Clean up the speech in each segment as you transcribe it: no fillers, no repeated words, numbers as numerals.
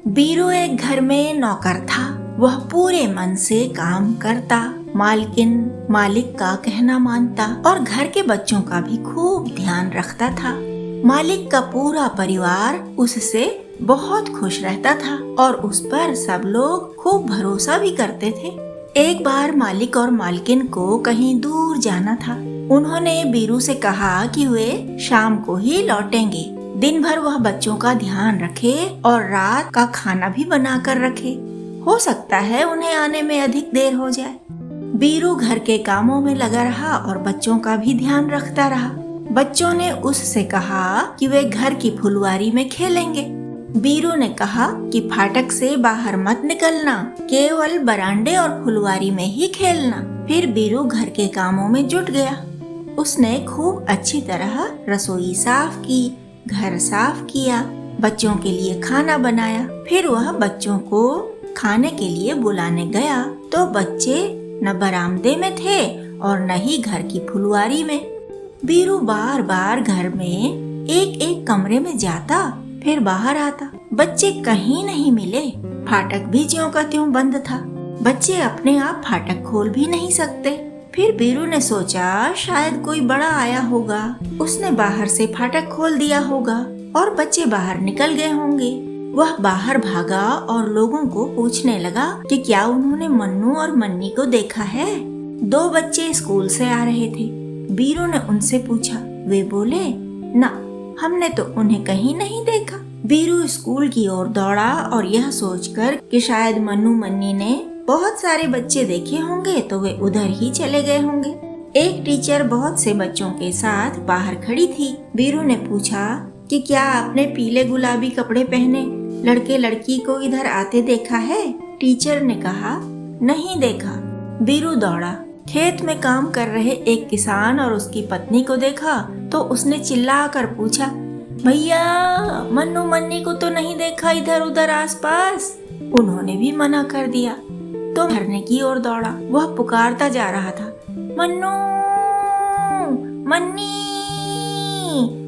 बीरू एक घर में नौकर था। वह पूरे मन से काम करता, मालिक का कहना मानता और घर के बच्चों का भी खूब ध्यान रखता था। मालिक का पूरा परिवार उससे बहुत खुश रहता था और उस पर सब लोग खूब भरोसा भी करते थे। एक बार मालिक और मालकिन को कहीं दूर जाना था। उन्होंने बीरू से कहा कि वे शाम को ही लौटेंगे। दिन भर वह बच्चों का ध्यान रखे और रात का खाना भी बना कर रखे। हो सकता है उन्हें आने में अधिक देर हो जाए। बीरू घर के कामों में लगा रहा और बच्चों का भी ध्यान रखता रहा। बच्चों ने उससे कहा कि वे घर की फुलवारी में खेलेंगे। बीरू ने कहा कि फाटक से बाहर मत निकलना, केवल बरामदे और फुलवारी में ही खेलना। फिर बीरू घर के कामों में जुट गया। उसने खूब अच्छी तरह रसोई साफ की, घर साफ किया, बच्चों के लिए खाना बनाया। फिर वह बच्चों को खाने के लिए बुलाने गया तो बच्चे न बरामदे में थे और न ही घर की फुलवारी में। बीरू बार बार घर में एक एक कमरे में जाता, फिर बाहर आता। बच्चे कहीं नहीं मिले। फाटक भी ज्यों का त्यों बंद था। बच्चे अपने आप फाटक खोल भी नहीं सकते। फिर बीरू ने सोचा शायद कोई बड़ा आया होगा। उसने बाहर से फाटक खोल दिया होगा और बच्चे बाहर निकल गए होंगे। वह बाहर भागा और लोगों को पूछने लगा कि क्या उन्होंने मन्नू और मन्नी को देखा है। 2 बच्चे स्कूल से आ रहे थे। बीरू ने उनसे पूछा। वे बोले, ना, हमने तो उन्हें कहीं नहीं देखा। बीरू स्कूल की ओर दौड़ा और यह सोचकर कि शायद मन्नू मन्नी ने बहुत सारे बच्चे देखे होंगे तो वे उधर ही चले गए होंगे। एक टीचर बहुत से बच्चों के साथ बाहर खड़ी थी। बीरू ने पूछा कि क्या आपने पीले गुलाबी कपड़े पहने लड़के लड़की को इधर आते देखा है। टीचर ने कहा, नहीं देखा। बीरू दौड़ा। खेत में काम कर रहे एक किसान और उसकी पत्नी को देखा तो उसने चिल्लाकर पूछा, भैया, मन्नू मन्नी को तो नहीं देखा इधर उधर आसपास। उन्होंने भी मना कर दिया तो झरने की ओर दौड़ा। वह पुकारता जा रहा था, मन्नू मन्नी,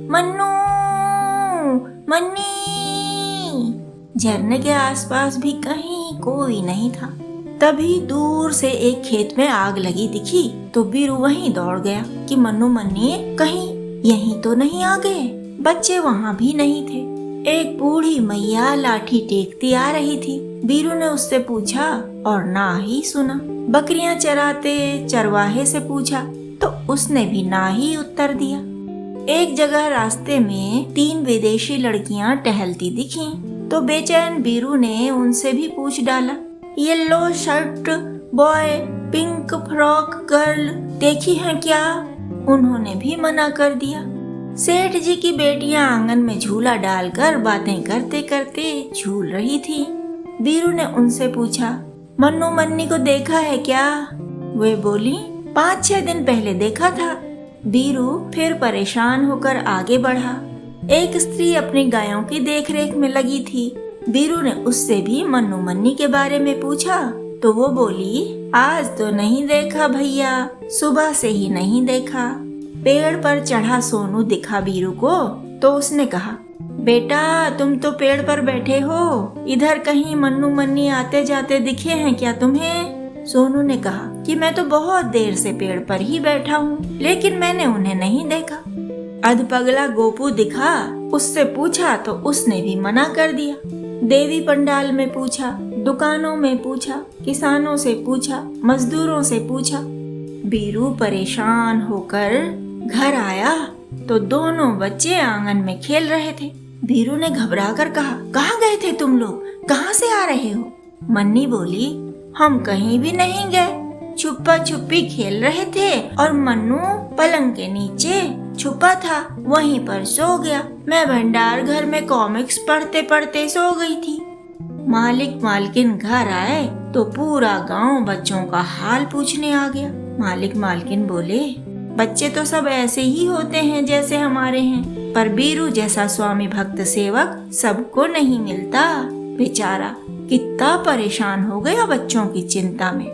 मन्नू मन्नी। झरने के आसपास भी कहीं कोई नहीं था। तभी दूर से एक खेत में आग लगी दिखी तो बीरू वहीं दौड़ गया कि मन्नू मन्नी कहीं यहीं तो नहीं आ गए। बच्चे वहाँ भी नहीं थे। एक बूढ़ी मैया लाठी टेकती आ रही थी। बीरू ने उससे पूछा और ना ही सुना। बकरियां चराते चरवाहे से पूछा तो उसने भी ना ही उत्तर दिया। एक जगह रास्ते में 3 विदेशी लड़कियां टहलती दिखीं तो बेचैन बीरू ने उनसे भी पूछ डाला, yellow shirt boy, pink frock girl देखी है क्या। उन्होंने भी मना कर दिया। सेठ जी की बेटियां आंगन में झूला डालकर बातें करते करते झूल रही थी। बीरू ने उनसे पूछा, मन्नू मन्नी को देखा है क्या। वे बोली, 5-6 दिन पहले देखा था। बीरू फिर परेशान होकर आगे बढ़ा। एक स्त्री अपनी गायों की देखरेख में लगी थी। बीरू ने उससे भी मन्नू मन्नी के बारे में पूछा तो वो बोली, आज तो नहीं देखा भैया, सुबह से ही नहीं देखा। पेड़ पर चढ़ा सोनू दिखा बीरू को तो उसने कहा, बेटा तुम तो पेड़ पर बैठे हो, इधर कहीं मन्नू मन्नी आते जाते दिखे हैं क्या तुम्हें। सोनू ने कहा कि मैं तो बहुत देर से पेड़ पर ही बैठा हूँ, लेकिन मैंने उन्हें नहीं देखा। अधपगला गोपू दिखा, उससे पूछा तो उसने भी मना कर दिया। देवी पंडाल में पूछा, दुकानों में पूछा, किसानों से पूछा, मजदूरों से पूछा। बीरू परेशान होकर घर आया तो दोनों बच्चे आंगन में खेल रहे थे। बीरू ने घबराकर कहा, कहाँ गए थे तुम लोग, कहाँ से आ रहे हो। मन्नी बोली, हम कहीं भी नहीं गए, छुपा छुपी खेल रहे थे और मन्नू पलंग के नीचे छुपा था, वहीं पर सो गया। मैं भंडार घर में कॉमिक्स पढ़ते पढ़ते सो गई थी। मालिक मालकिन घर आए तो पूरा गांव बच्चों का हाल पूछने आ गया। मालिक मालकिन बोले, बच्चे तो सब ऐसे ही होते हैं जैसे हमारे हैं, पर बीरू जैसा स्वामी भक्त सेवक सबको नहीं मिलता। बेचारा कितना परेशान हो गया बच्चों की चिंता में।